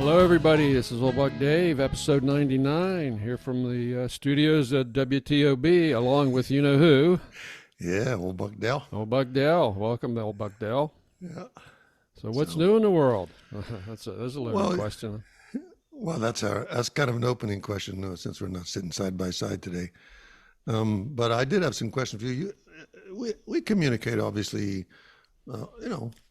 Hello, everybody. This is Old Buck Dave, episode 99, here from the studios at WTOB, along with you-know-who. Yeah, Old Buck Dale. Old Buck Dale. Welcome to Old Buck Dale. Yeah. So what's new in the world? That's a loaded question. Well, that's kind of an opening question, since we're not sitting side by side today. But I did have some questions for you. We communicate, obviously,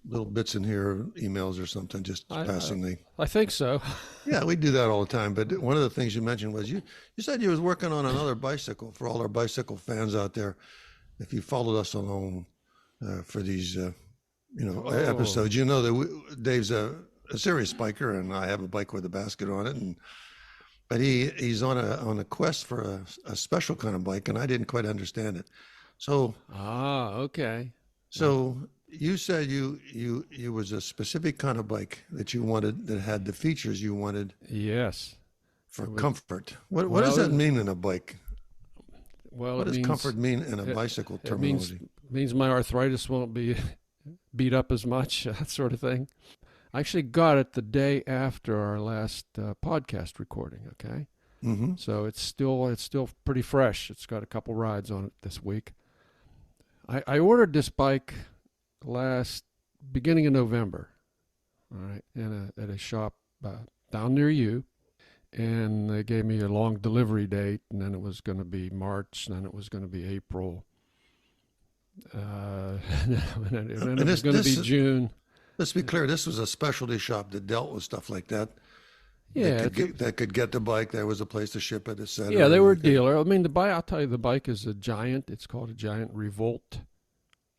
little bits in here, emails or something, just passingly. I think so. Yeah, we do that all the time. But one of the things you mentioned was you said you was working on another bicycle. For all our bicycle fans out there, if you followed us along for these, episodes, you know that Dave's a serious biker, and I have a bike with a basket on it, but he's on a quest for a special kind of bike, and I didn't quite understand it. So okay. So you said you was a specific kind of bike that you wanted, that had the features you wanted. Yes. For comfort. What does that mean in a bike? Well, what does comfort mean in a bicycle terminology? It means my arthritis won't be beat up as much, that sort of thing. I actually got it the day after our last podcast recording, okay? Mm-hmm. So it's still pretty fresh. It's got a couple rides on it this week. I ordered this bike beginning of November, all right, at a shop down near you, and they gave me a long delivery date, and then it was going to be March, and then it was going to be April, and then it was going to be June. Let's be clear, this was a specialty shop that dealt with stuff like that. Yeah, that could get the bike. There was a place to ship it, etc. Yeah, they were a dealer. I mean, I'll tell you, the bike is a Giant. It's called a Giant Revolt.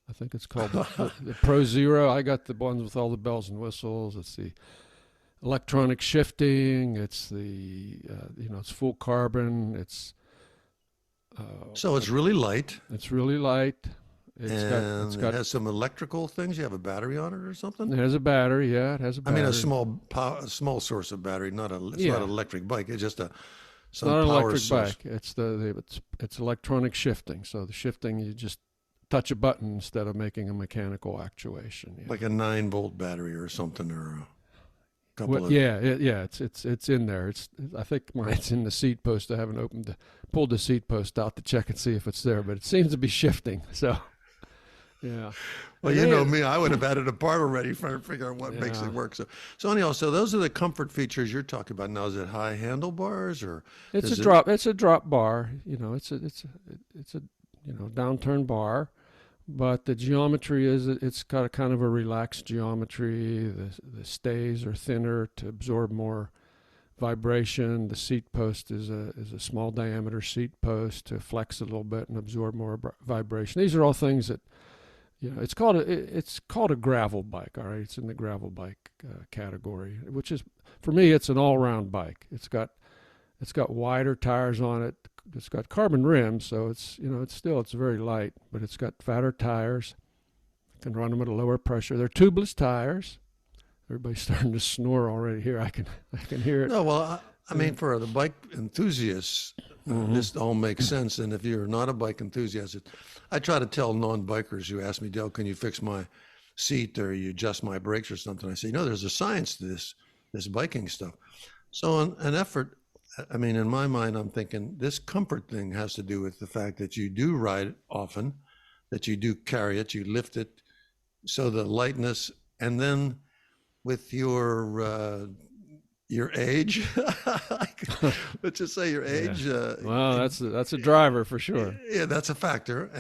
I think it's called the Pro Zero. I got the ones with all the bells and whistles. It's the electronic shifting. It's the it's full carbon. It's so it's really light. It's really light. It has some electrical things. You have a battery on it or something? It has a battery, yeah. It has a battery. I mean, a small source of battery, not an electric bike. It's just it's not an electric bike. It's it's electronic shifting. So the shifting, you just touch a button instead of making a mechanical actuation. Yeah. Like a 9-volt battery or something, or a couple of. It's in there. I think mine's in the seat post. I haven't pulled the seat post out to check and see if it's there, but it seems to be shifting. So. Yeah. Well, you know me, I would have had it apart already trying to figure out what makes it work. So anyhow, those are the comfort features you're talking about now. Is it high handlebars or? It's a drop bar. It's a downturn bar, but the geometry it's got a kind of a relaxed geometry. The stays are thinner to absorb more vibration. The seat post is a small diameter seat post to flex a little bit and absorb more vibration. These are all things that. It's called a gravel bike. All right, it's in the gravel bike category, which is, for me, it's an all-round bike. It's got wider tires on it. It's got carbon rims, so it's very light, but it's got fatter tires. You can run them at a lower pressure. They're tubeless tires. Everybody's starting to snore already here. I can hear it. No, well, I mean, for the bike enthusiasts, this all makes sense. And if you're not a bike enthusiast, I try to tell non-bikers who ask me, Dale, can you fix my seat or you adjust my brakes or something? I say, no, there's a science to this biking stuff. So an effort, I mean, in my mind, I'm thinking this comfort thing has to do with the fact that you do ride often, that you do carry it, you lift it. So the lightness, and then with your age, let's just say your age. Well, that's a driver for sure. Yeah, that's a factor.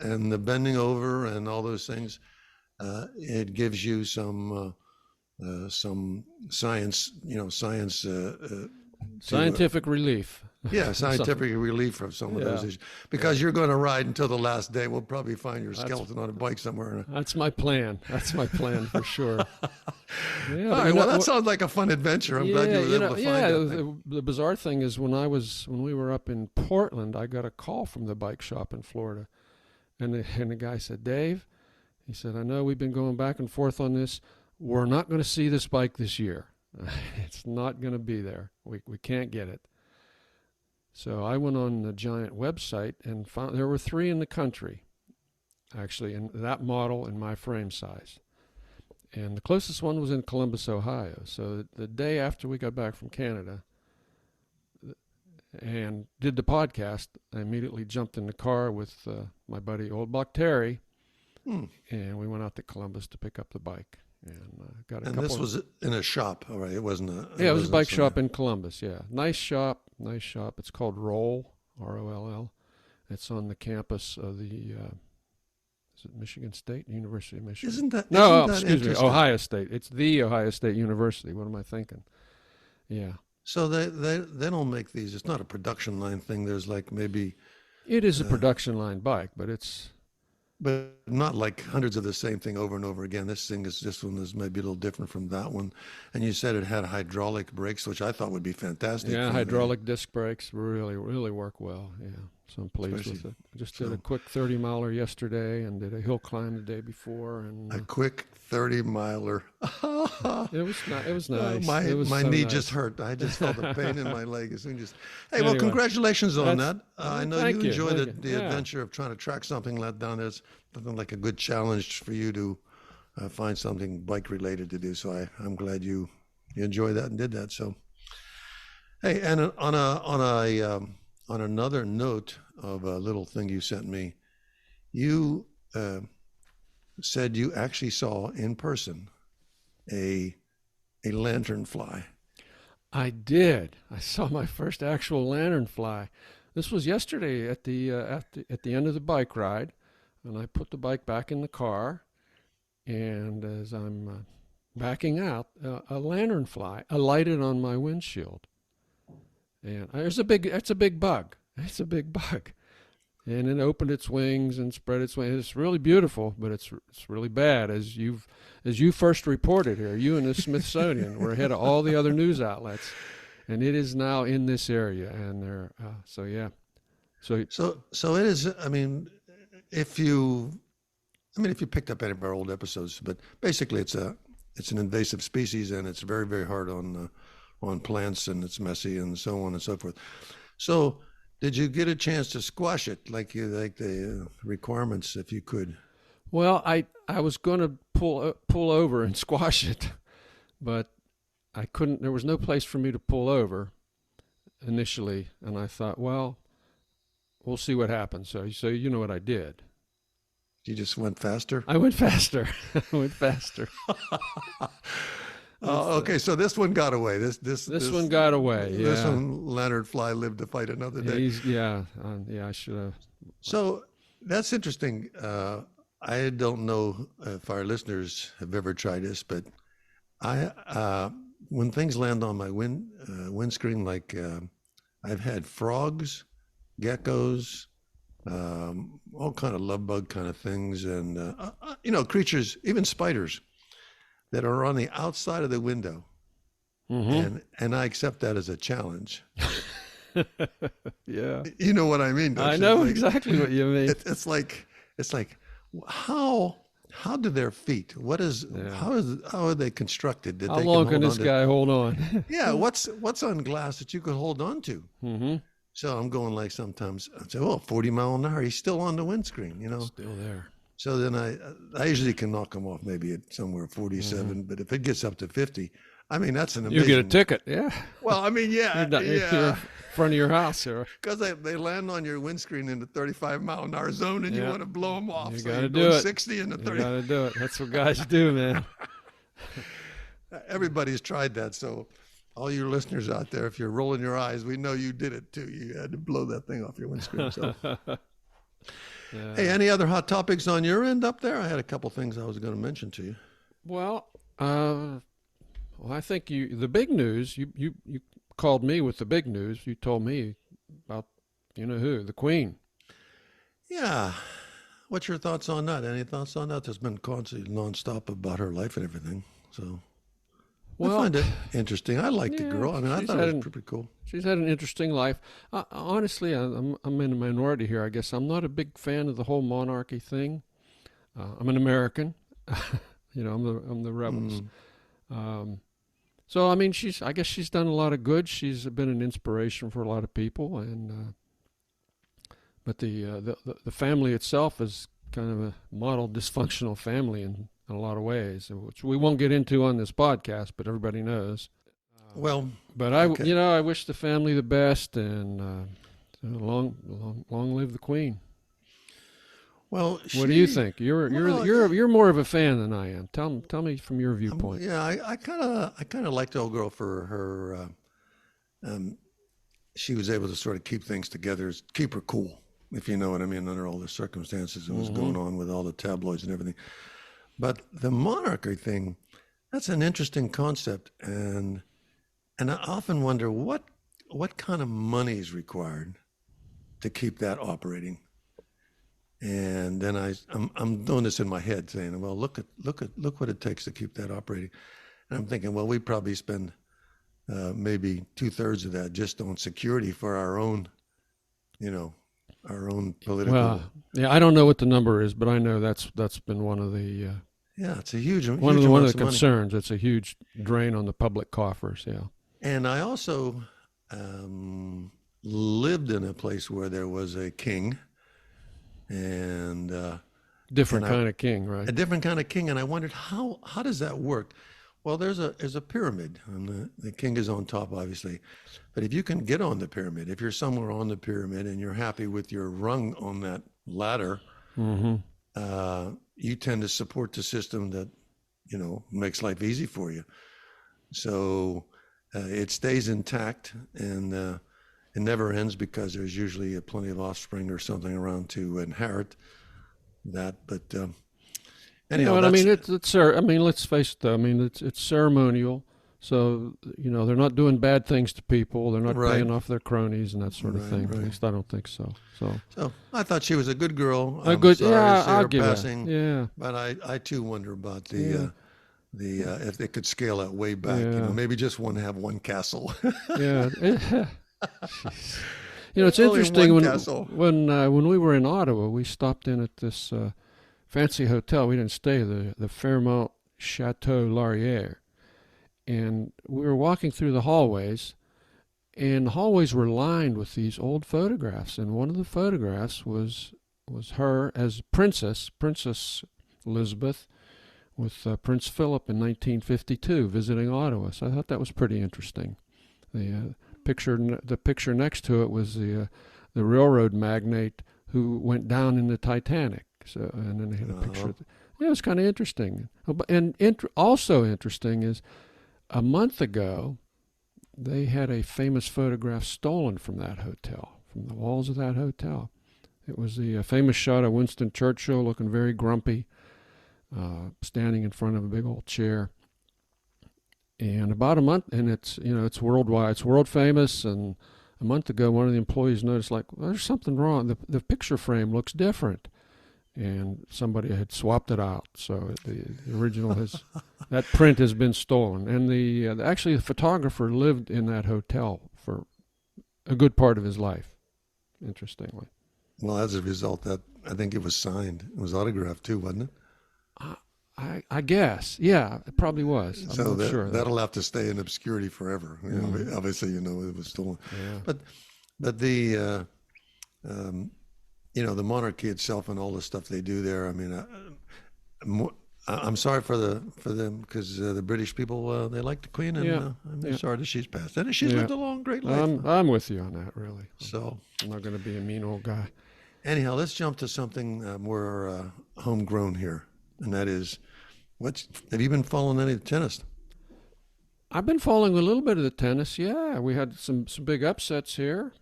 And the bending over and all those things, it gives you some science, scientific relief. Yeah, scientific relief from some of those issues. Because you're going to ride until the last day. We'll probably find your skeleton on a bike somewhere. That's my plan. That's my plan for sure. Yeah, all right, well, that sounds like a fun adventure. I'm glad you were able to find it. The bizarre thing is when we were up in Portland, I got a call from the bike shop in Florida. And the guy said, Dave, he said, I know we've been going back and forth on this. We're not going to see this bike this year. It's not going to be there. We can't get it. So I went on the Giant website and found there were 3 in the country, actually, in that model in my frame size. And the closest one was in Columbus, Ohio. So the day after we got back from Canada and did the podcast, I immediately jumped in the car with my buddy Old Buck Terry, and we went out to Columbus to pick up the bike. And got a And couple. this was in a shop, all right? It wasn't a. Yeah, it was a bike shop in Columbus. Yeah, nice shop. It's called Roll, Roll. It's on the campus of the. Is it Michigan State? University of Michigan? Isn't that excuse me, Ohio State. It's the Ohio State University. What am I thinking? Yeah. So they don't make these. It's not a production line thing. There's like maybe. It is a production line bike, but it's. But not like hundreds of the same thing over and over again. This one is maybe a little different from that one. And you said it had hydraulic brakes, which I thought would be fantastic. Yeah, hydraulic disc brakes really work well. Yeah, so I'm pleased with it. I just did a quick 30-miler yesterday and did a hill climb the day before. And a quick 30-miler. It was nice. My knee just hurt. I just felt a pain in my leg as soon as. Hey, well, congratulations on that. I know you enjoyed the adventure of trying to track something let down. There's something like a good challenge for you to find something bike related to do. So I'm glad you enjoyed that and did that. So, hey, and on another note of a little thing you sent me, you said you actually saw in person a lanternfly. I did. I saw my first actual lanternfly. This was yesterday at the end of the bike ride, and I put the bike back in the car, and as I'm backing out, a lanternfly alighted on my windshield. And it's a big bug. It's a big bug. And it opened its wings and spread its wings. It's really beautiful, but it's really bad. As you first reported here, you and the Smithsonian were ahead of all the other news outlets, and it is now in this area. And they're so it is. I mean, if you picked up any of our old episodes, but basically it's an invasive species, and it's very, very hard on plants, and it's messy and so on and so forth. So. Did you get a chance to squash it like the requirements if you could? Well, I was going to pull over and squash it, but I couldn't. There was no place for me to pull over initially, and I thought, well, we'll see what happens. So you know what I did. You just went faster? I went faster. Okay, so this one got away. This one got away. Yeah. This one, lanternfly, lived to fight another day. I should have. So that's interesting. I don't know if our listeners have ever tried this, but when things land on my windscreen, like I've had frogs, geckos, all kind of love bug kind of things, and creatures, even spiders, that are on the outside of the window, and I accept that as a challenge. Yeah, you know what I mean. Don't I you? know exactly what you mean. It's like how do their feet? How are they constructed? How long can this guy hold on? Yeah, what's on glass that you can hold on to? Mm-hmm. So I'm going like sometimes I say, 40 mile an hour. He's still on the windscreen, Still there. So then I usually can knock them off maybe at somewhere 47, but if it gets up to 50, I mean, that's an amazing. You get a ticket, yeah. Well, I mean, yeah. You're in front of your house here. Because they land on your windscreen in the 35 mile an hour zone and you want to blow them off. You so got to do it. 60 and the 30. You got to do it. That's what guys do, man. Everybody's tried that. So all your listeners out there, if you're rolling your eyes, we know you did it too. You had to blow that thing off your windscreen. So. Yeah. Hey, any other hot topics on your end up there? I had a couple things I was going to mention to you. Well, I think the big news, you called me with the big news. You told me about, the Queen. Yeah. What's your thoughts on that? Any thoughts on that? There's been constantly nonstop about her life and everything. So I find it interesting. I like the girl. I mean, I thought it was pretty cool. She's had an interesting life. Honestly, I'm in a minority here, I guess. I'm not a big fan of the whole monarchy thing. I'm an American. I'm the rebels. So I mean, I guess she's done a lot of good. She's been an inspiration for a lot of people, and but the family itself is kind of a model dysfunctional family in in a lot of ways, which we won't get into on this podcast, but everybody knows. Well, But okay. I wish the family the best, and long live the Queen. Well, What do you think? You're more of a fan than I am. Tell me from your viewpoint. Yeah, I kind of liked the old girl for her. She was able to sort of keep things together, keep her cool, if you know what I mean, under all the circumstances that was going on with all the tabloids and everything. But the monarchy thing, that's an interesting concept, and I often wonder what kind of money is required to keep that operating. And then I'm doing this in my head, saying, well, look what it takes to keep that operating. And I'm thinking, well, we probably spend maybe 2/3 of that just on security for our own, our own political. Well, yeah, I don't know what the number is, but I know that's been one of the it's a huge one of the money. concerns. It's a huge drain on the public coffers. Yeah. And I also lived in a place where there was a king, and different kind of king, right? a different kind of king. And I wondered how does that work? Well, there's a pyramid, and the king is on top, obviously. But if you can get on the pyramid, if you're somewhere on the pyramid and you're happy with your rung on that ladder, you tend to support the system that makes life easy for you. So it stays intact, and it never ends because there's usually plenty of offspring or something around to inherit that. But anyhow, I mean, let's face it. Though. I mean, it's ceremonial, so they're not doing bad things to people. They're not paying off their cronies and that sort of thing. Right. At least I don't think so. So I thought she was a good girl. I'll give passing. That. Yeah, but I too wonder about the if they could scale that way back. Maybe just have one castle. Yeah. It's interesting when we were in Ottawa, we stopped in at this fancy hotel. We didn't stay, the Fairmont Chateau Laurier, and we were walking through the hallways, and the hallways were lined with these old photographs, and one of the photographs was her as Princess Elizabeth with Prince Philip in 1952 visiting Ottawa. So I thought that was pretty interesting. The picture next to it was the railroad magnate who went down in the Titanic. So, and then they had a picture. It was kind of interesting. And also interesting is a month ago they had a famous photograph stolen from that hotel, from the walls of that hotel. It was the famous shot of Winston Churchill looking very grumpy, standing in front of a big old chair. And about a month, and it's worldwide, it's world famous. And a month ago, one of the employees noticed, well, there's something wrong. The picture frame looks different, and somebody had swapped it out. So the original that print has been stolen. And actually the photographer lived in that hotel for a good part of his life. Interestingly. Well, as a result, I think it was signed. It was autographed too, wasn't it? I guess, yeah, it probably was. I'm not sure. That'll have to stay in obscurity forever. Obviously, it was stolen. Yeah. But the the monarchy itself and all the stuff they do there. I mean, I'm sorry for them because the British people they like the Queen, and I'm sorry that she's passed. And she's lived a long, great life. I'm with you on that, really. So I'm not going to be a mean old guy. Anyhow, let's jump to something more homegrown here, and that is. Have you been following any of the tennis? I've been following a little bit of the tennis. Yeah, we had some big upsets here.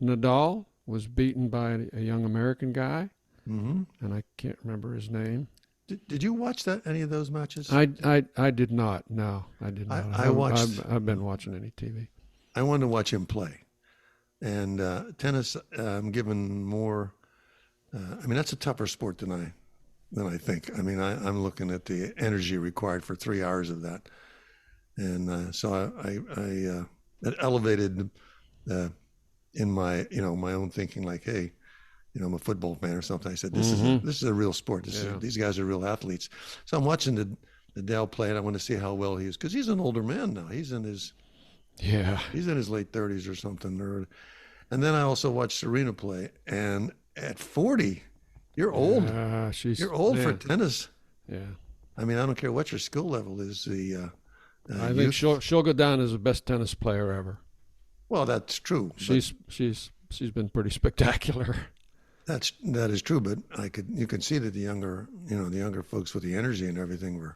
Nadal was beaten by a young American guy, and I can't remember his name. Did you watch any of those matches? I did not. No, I did not. I've been watching any TV. I wanted to watch him play, and tennis. I'm given more. That's a tougher sport than I think. I mean, I'm looking at the energy required for 3 hours of that, and so I it elevated in my my own thinking. Like, hey, I'm a football fan or something. I said, this is a real sport. These guys are real athletes. So I'm watching Nadal play, and I want to see how well he is because he's an older man now. He's in his late 30s or something. And then I also watched Serena play, and at 40, You're old. She's You're old for man, tennis. yeah. I mean, I don't care what your skill level is. I think Youth. she'll go down as the best tennis player ever. Well, that's true. She's been pretty spectacular. That is true. But you could see that the younger folks with the energy and everything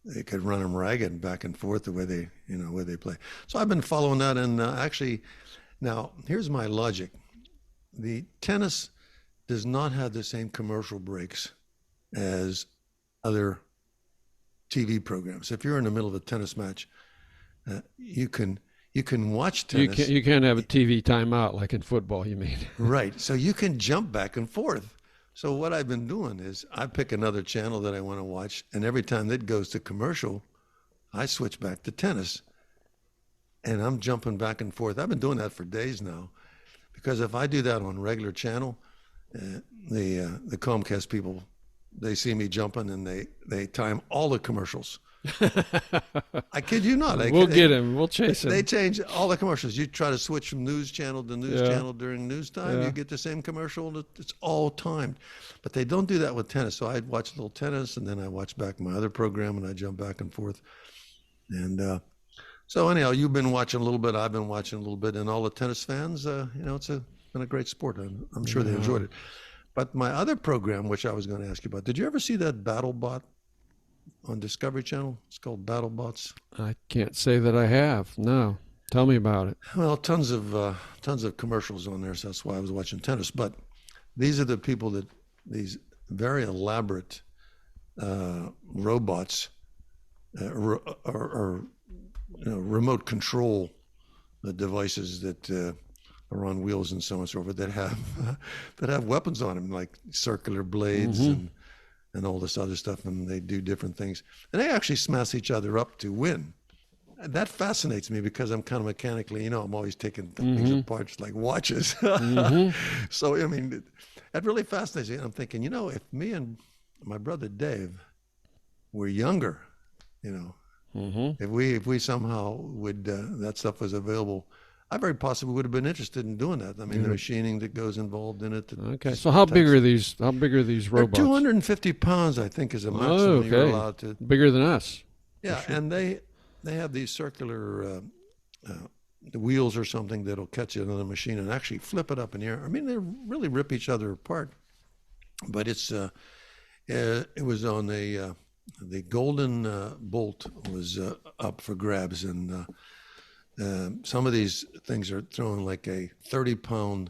they could run them ragged back and forth the way they play. So I've been following that, and actually, now here's my logic: the tennis does not have the same commercial breaks as other TV programs. If you're in the middle of a tennis match, you can watch tennis. You can't have a TV timeout like in football, you mean? Right. So you can jump back and forth. So what I've been doing is I pick another channel that I want to watch, and every time that goes to commercial, I switch back to tennis. And I'm jumping back and forth. I've been doing that for days now, because if I do that on regular channel, the Comcast people, they see me jumping and they time all the commercials. I kid you not. We'll get him. We'll chase him. They change all the commercials. You try to switch from news channel to news channel during news time, you get the same commercial. It's all timed. But they don't do that with tennis. So I'd watch a little tennis, and then I watch back my other program, and I jump back and forth. And so anyhow, you've been watching a little bit. I've been watching a little bit. And all the tennis fans, it's been a great sport. I'm sure they enjoyed it. But my other program, which I was going to ask you about, did you ever see that BattleBot on Discovery Channel? It's called BattleBots. I can't say that I have. No. Tell me about it. Well, tons of commercials on there, so that's why I was watching tennis. But these are the people these very elaborate robots or remote control devices that are on wheels and so on and so forth that have weapons on them, like circular blades and all this other stuff, and they do different things. And they actually smash each other up to win. And that fascinates me because I'm kind of mechanically, I'm always taking things apart, just like watches. So, I mean, that really fascinates me. And I'm thinking, if me and my brother Dave were younger, if we somehow would, that stuff was available, I very possibly would have been interested in doing that. I mean, the machining that goes involved in it. Okay. So how big are these robots? They're 250 pounds, I think, is a maximum you're allowed to. Bigger than us. Yeah, sure. And they have these circular wheels or something that'll catch it on the machine and actually flip it up in the air. I mean, they really rip each other apart. But it was on the Golden Bolt was up for grabs, and some of these things are throwing like a 30-pound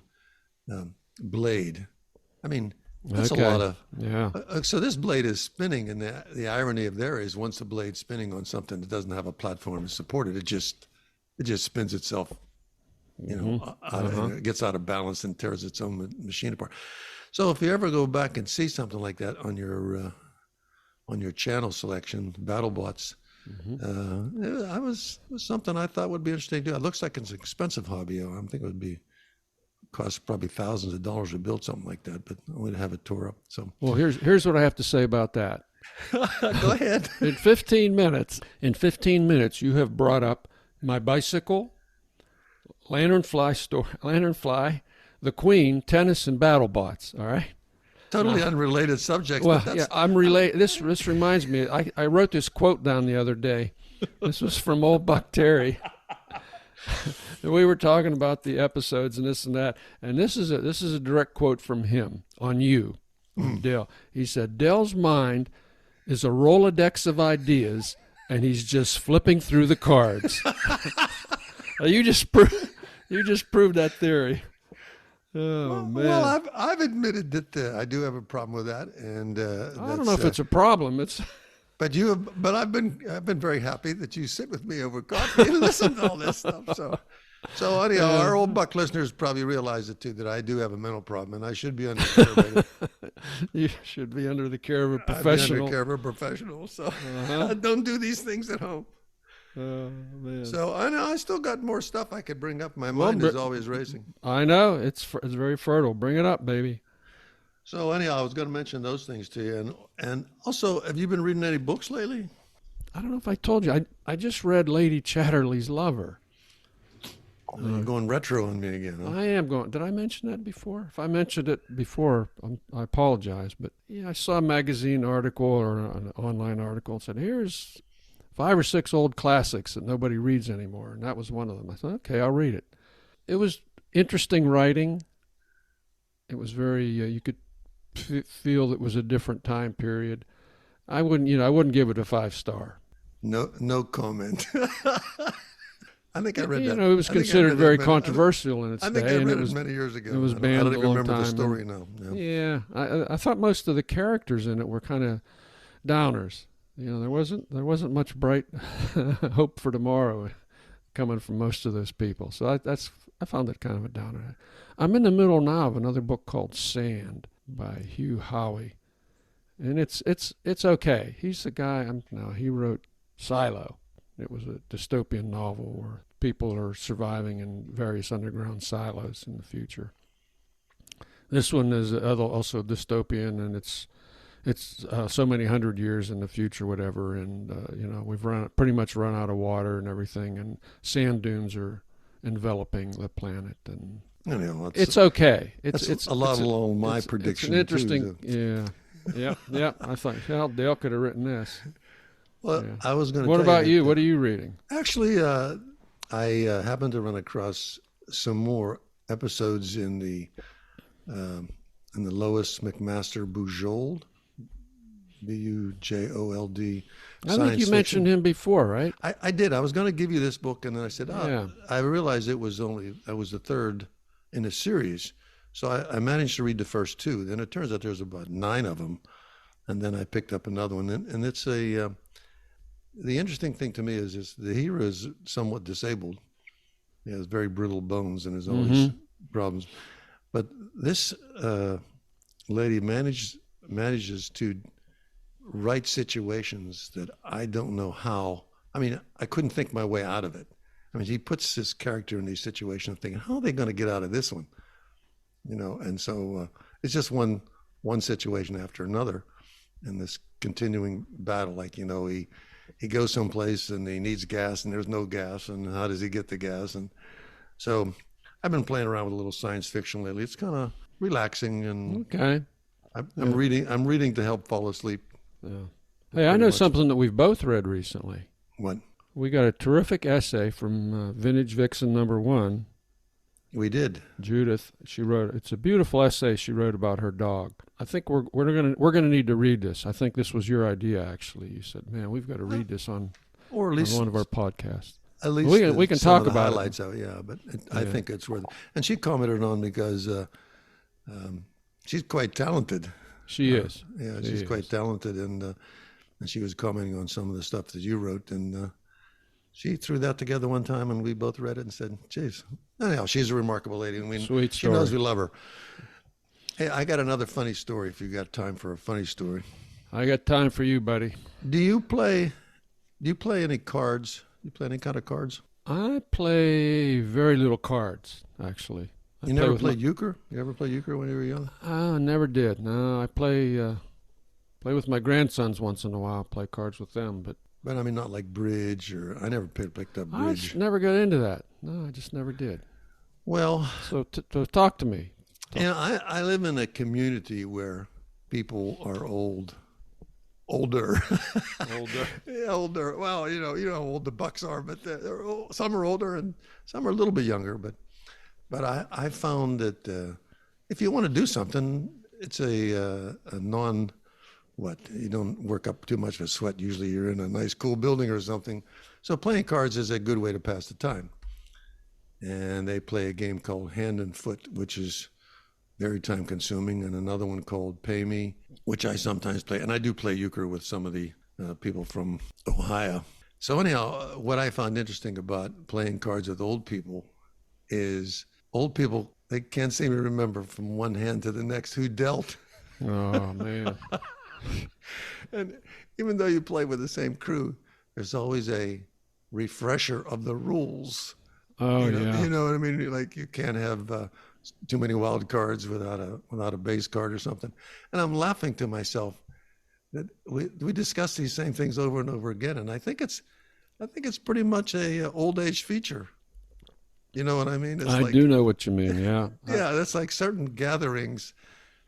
blade. I mean, that's a lot of. Yeah. So this blade is spinning, and the irony of there is once the blade's spinning on something that doesn't have a platform to support it, it just spins itself. It gets out of balance and tears its own machine apart. So if you ever go back and see something like that on your channel selection, BattleBots. It was something I thought would be interesting to do. It looks like it's an expensive hobby. I think it would cost probably thousands of dollars to build something like that, but only to have it tore up. So, well, here's what I have to say about that. Go ahead. In 15 minutes, you have brought up my bicycle, Lanternfly, the Queen, tennis, and BattleBots. All right. Totally unrelated subjects. Well, yeah, I'm related. This reminds me. I wrote this quote down the other day. This was from old Buck Terry. We were talking about the episodes and this and that, and this is a direct quote from him on you, Dale. He said, "Dale's mind is a Rolodex of ideas, and he's just flipping through the cards." You just proved that theory. Oh, man. Well, I've admitted that I do have a problem with that, and I don't know if it's a problem. But I've been very happy that you sit with me over coffee and listen to all this stuff. So anyhow, our old Buck listeners probably realize it too, that I do have a mental problem, and I should be under care of it. You should be under the care of a professional. Under care of a professional. So don't do these things at home. Oh, man. So I know I still got more stuff I could bring up. My mind is always racing. I know it's very fertile. Bring it up, baby. So anyhow, I was going to mention those things to you, and also, have you been reading any books lately? I don't know if I told you. I just read Lady Chatterley's Lover. You're going retro on me again, huh? I am going. Did I mention that before? If I mentioned it before, I apologize. But yeah, I saw a magazine article or an online article and said, here's 5 or 6 old classics that nobody reads anymore. And that was one of them. I thought, okay, I'll read it. It was interesting writing. It was very, you could feel it was a different time period. I wouldn't give it a 5-star. No comment. I think I read that. It was considered very controversial in its day. I think I read it was many years ago. It was banned I don't even remember time. the story now. Yeah, I thought most of the characters in it were kind of downers. There wasn't much bright hope for tomorrow coming from most of those people. So I found it kind of a downer. I'm in the middle now of another book called Sand by Hugh, Howey, and it's okay. He's the guy. He wrote Silo. It was a dystopian novel where people are surviving in various underground silos in the future. This one is also dystopian, and it's so many hundred years in the future, whatever. And we've pretty much run out of water and everything, and sand dunes are enveloping the planet. And it's okay. It's a lot along my prediction. It's an interesting, too, so. yeah. I thought, hell, Dale could have written this. Well, yeah. I was going to. What about you? What are you reading? Actually, I happened to run across some more episodes in the Lois McMaster Bujold, Bujold. I think you mentioned him before, right? I did. I was going to give you this book, and then I said, I realized it was the third in a series. So I managed to read the first 2. Then it turns out there's about 9 of them, and then I picked up another one, and it's the interesting thing to me is the hero is somewhat disabled. He has very brittle bones and has always problems. But this lady manages to write situations that I don't know how. I mean, I couldn't think my way out of it. I mean, he puts his character in these situations thinking, how are they going to get out of this one? And so it's just one situation after another in this continuing battle. Like, he goes someplace and he needs gas and there's no gas, and how does he get the gas? And so I've been playing around with a little science fiction lately. It's kind of relaxing, and okay. I'm reading to help fall asleep. Yeah. Hey, I know something that we've both read recently. What? We got a terrific essay from Vintage Vixen #1. We did. Judith, she wrote. It's a beautiful essay she wrote about her dog. I think we're gonna need to read this. I think this was your idea, actually. You said, "Man, we've got to read this on or at least on one of our podcasts." At least we can talk about highlights of it. Yeah, but I think it's worth it. And she commented on because she's quite talented. She is. Yeah, she's quite talented, and she was commenting on some of the stuff that you wrote, and she threw that together one time, and we both read it and said, "Geez." Anyhow, she's a remarkable lady, and she knows we love her. Hey, I got another funny story. If you got time for a funny story, I got time for you, buddy. Do you play any cards? You play any kind of cards? I play very little cards, actually. You never played euchre? You ever play euchre when you were young? I never did. No, I play with my grandsons once in a while. Play cards with them, but I mean, not like bridge, or I never picked up bridge. I never got into that. No, I just never did. Well, so talk to me. I live in a community where people are older. Older. Yeah, older. Well, you know how old the bucks are, but they're old. Some are older and some are a little bit younger. But I found that if you want to do something, it's a you don't work up too much of a sweat. Usually you're in a nice cool building or something. So playing cards is a good way to pass the time. And they play a game called Hand and Foot, which is very time consuming, and another one called Pay Me, which I sometimes play. And I do play euchre with some of the people from Ohio. So anyhow, what I found interesting about playing cards with old people is old people, they can't seem to remember from one hand to the next who dealt. Oh, man. And even though you play with the same crew, there's always a refresher of the rules. Oh, yeah. You know what I mean? Like, you can't have too many wild cards without a base card or something. And I'm laughing to myself that we discuss these same things over and over again. And I think it's pretty much a old age feature. You know what I mean? It's I like, do know what you mean. Yeah. yeah, that's like certain gatherings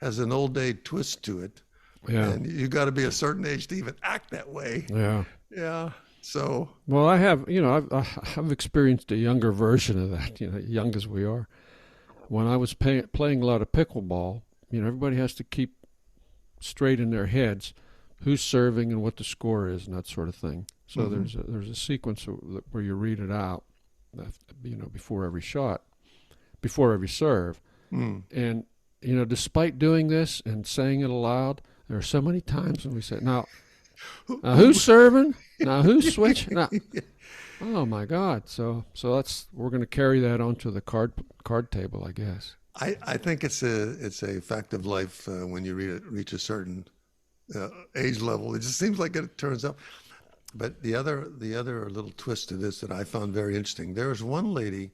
has an old day twist to it. Yeah. And you got to be a certain age to even act that way. Yeah. Yeah. So, Well, I have, I've experienced a younger version of that, young as we are. When I was playing a lot of pickleball, everybody has to keep straight in their heads who's serving and what the score is and that sort of thing. So there's a sequence where you read it out, before every shot, before every serve. And, despite doing this and saying it aloud, there are so many times when we say, now who's serving? Now who's switching? Now, oh my God! So we're going to carry that onto the card table, I guess. I think it's a fact of life when you reach a certain age level. It just seems like it turns up. But the other little twist to this that I found very interesting. There's one lady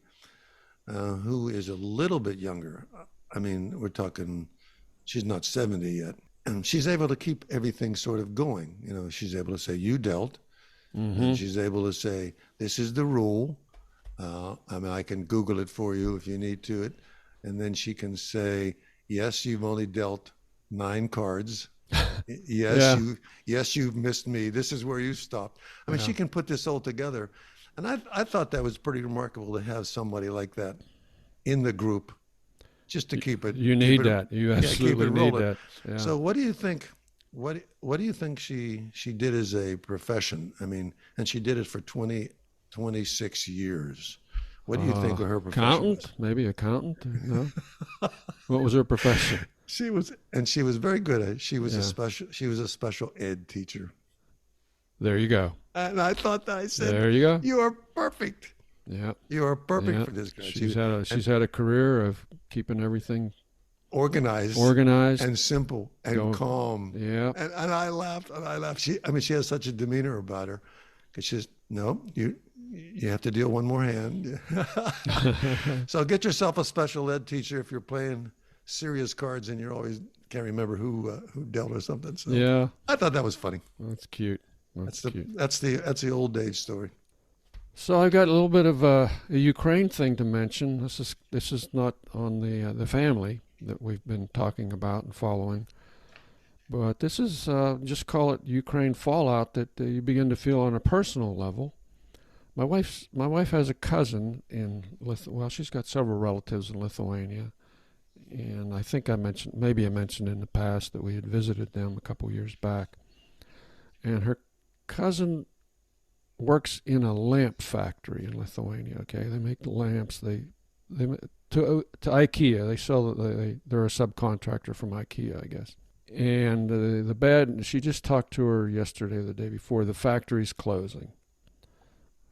who is a little bit younger. I mean, we're talking, she's not 70 yet. And she's able to keep everything sort of going. She's able to say, you dealt. And she's able to say, this is the rule. I can Google it for you if you need to. And then she can say, yes, you've only dealt 9 cards. Yes, you've missed me. This is where you stopped. I mean, she can put this all together. And I thought that was pretty remarkable to have somebody like that in the group. Just to keep it. You need that. You absolutely need that. Yeah. So what do you think? What do you think she did as a profession? I mean, and she did it for 26 years. What do you think of her profession? Accountant? Maybe accountant? No. What was her profession? She was very good at it. She was a special ed teacher. There you go. And I thought that I said, there you go. You are perfect. Yeah, you are perfect for this guy. She's had a career of keeping everything organized and simple and calm. Yeah, and I laughed. She has such a demeanor about her, because she's you have to deal one more hand. So get yourself a special ed teacher if you're playing serious cards and you always can't remember who dealt or something. So yeah, I thought that was funny. That's cute. That's cute. That's the old age story. So I got a little bit of a Ukraine thing to mention. This is not on the family that we've been talking about and following, but this is just call it Ukraine fallout that you begin to feel on a personal level. My wife has a cousin in she's got several relatives in Lithuania, and I think I mentioned in the past that we had visited them a couple years back, and her cousin works in a lamp factory in Lithuania. Okay, they make the lamps. They to IKEA. They sell. They're a subcontractor from IKEA, I guess. And she just talked to her yesterday, the day before. The factory's closing.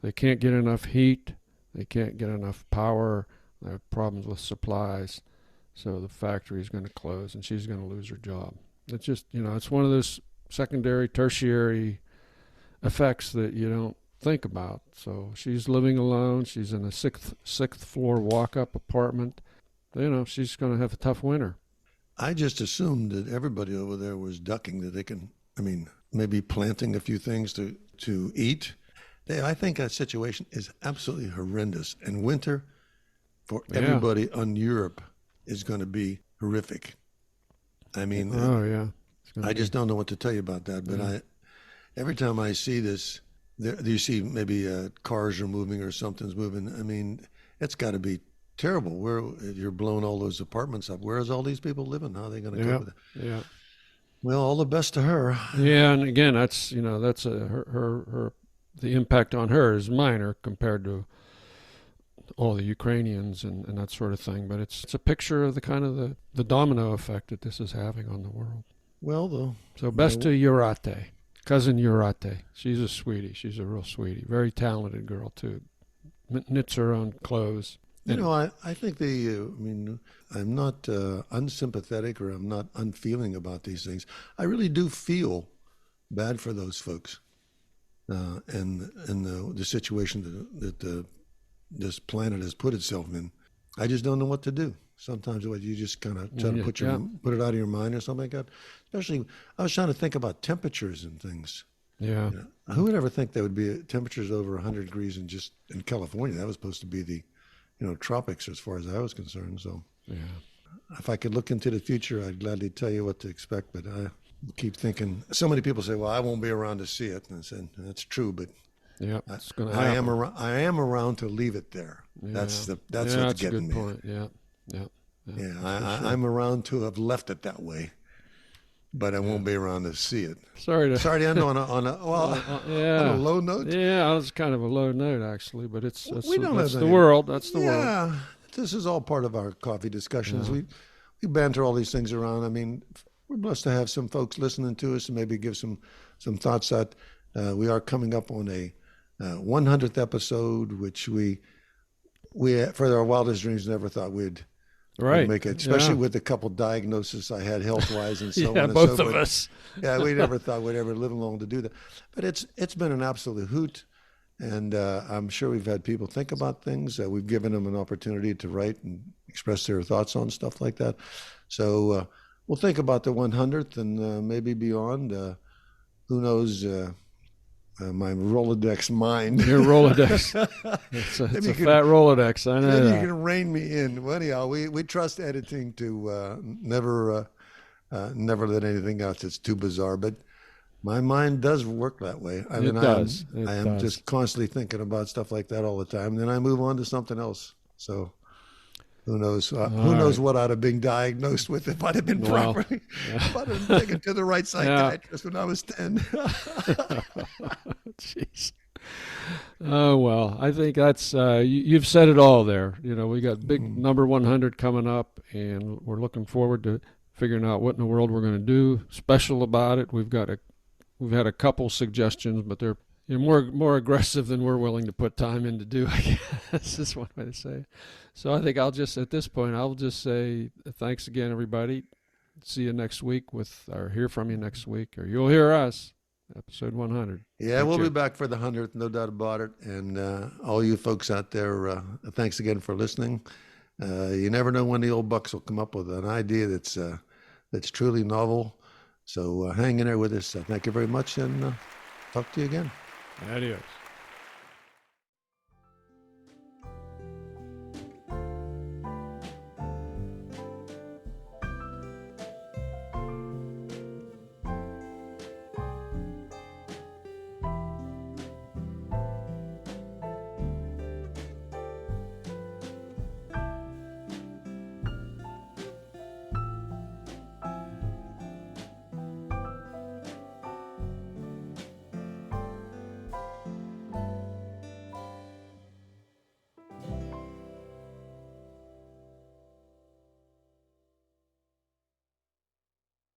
They can't get enough heat. They can't get enough power. They have problems with supplies. So the factory's going to close, and she's going to lose her job. It's just, it's one of those secondary, tertiary effects that you don't think about. So she's living alone. She's in a sixth floor walk-up apartment. She's going to have a tough winter. I just assumed that everybody over there was ducking, that they can, maybe planting a few things to eat. I think that situation is absolutely horrendous. And winter for everybody on Europe is going to be horrific. I just don't know what to tell you about that. But every time I see this, you see maybe cars are moving or something's moving. It's got to be terrible. Where you're blowing all those apartments up. Where's all these people living? How are they going to cope with it? Yeah. Well, all the best to her. Yeah, and again, that's her the impact on her is minor compared to all the Ukrainians and that sort of thing. But it's a picture of the kind of the domino effect that this is having on the world. Well, so best to Urate, cousin Urate. She's a sweetie. She's a real sweetie. Very talented girl too. Knits her own clothes. I think I'm not unsympathetic or I'm not unfeeling about these things. I really do feel bad for those folks and the situation that this planet has put itself in. I just don't know what to do. Sometimes you just kind of try to put it out of your mind or something like that. Especially, I was trying to think about temperatures and things. Yeah. Who would ever think there would be temperatures over 100 degrees in California? That was supposed to be tropics as far as I was concerned. So Yeah. if I could look into the future, I'd gladly tell you what to expect. But I keep thinking, so many people say, well, I won't be around to see it. And I said, that's true, but Yeah, it's going to happen. I am around to leave it there. Yeah. That's that's what's a getting good me. point. Yeah. I'm around to have left it that way, but I won't be around to see it. Sorry to end on a low note. Yeah, it's kind of a low note actually, but that's the any- world. That's the world. Yeah, this is all part of our coffee discussions. We banter all these things around. I mean, we're blessed to have some folks listening to us and maybe give some thoughts that we are coming up on a 100th episode, which we for our wildest dreams never thought we'd make it, especially with a couple diagnoses I had health-wise and so on and both so of forth. us. Yeah, we never thought we'd ever live long to do that. But it's been an absolute hoot, and I'm sure we've had people think about things. We've given them an opportunity to write and express their thoughts on stuff like that. So we'll think about the 100th and maybe beyond. Who knows? My Rolodex mind. Your Rolodex. It's a fat Rolodex. I know Maybe that. you can rein me in. Well, anyhow, we trust editing to never let anything else that's too bizarre. But my mind does work that way. I mean, I am just constantly thinking about stuff like that all the time. And then I move on to something else. So who knows? Who knows what I'd have been diagnosed with if I'd have been properly, if I'd have been taken to the right psychiatrist when I was 10. Jeez. Oh, well, I think that's, you've said it all there. We got big number 100 coming up, and we're looking forward to figuring out what in the world we're going to do special about it. We've had a couple suggestions, but they're more aggressive than we're willing to put time in to do, I guess is one way to say it. So I think at this point, I'll just say thanks again, everybody. See you next week hear from you next week, or you'll hear us, episode 100. Yeah, we'll be back for the 100th, no doubt about it. And all you folks out there, thanks again for listening. You never know when the old bucks will come up with an idea that's truly novel. So hang in there with us. Thank you very much, and talk to you again. Adios.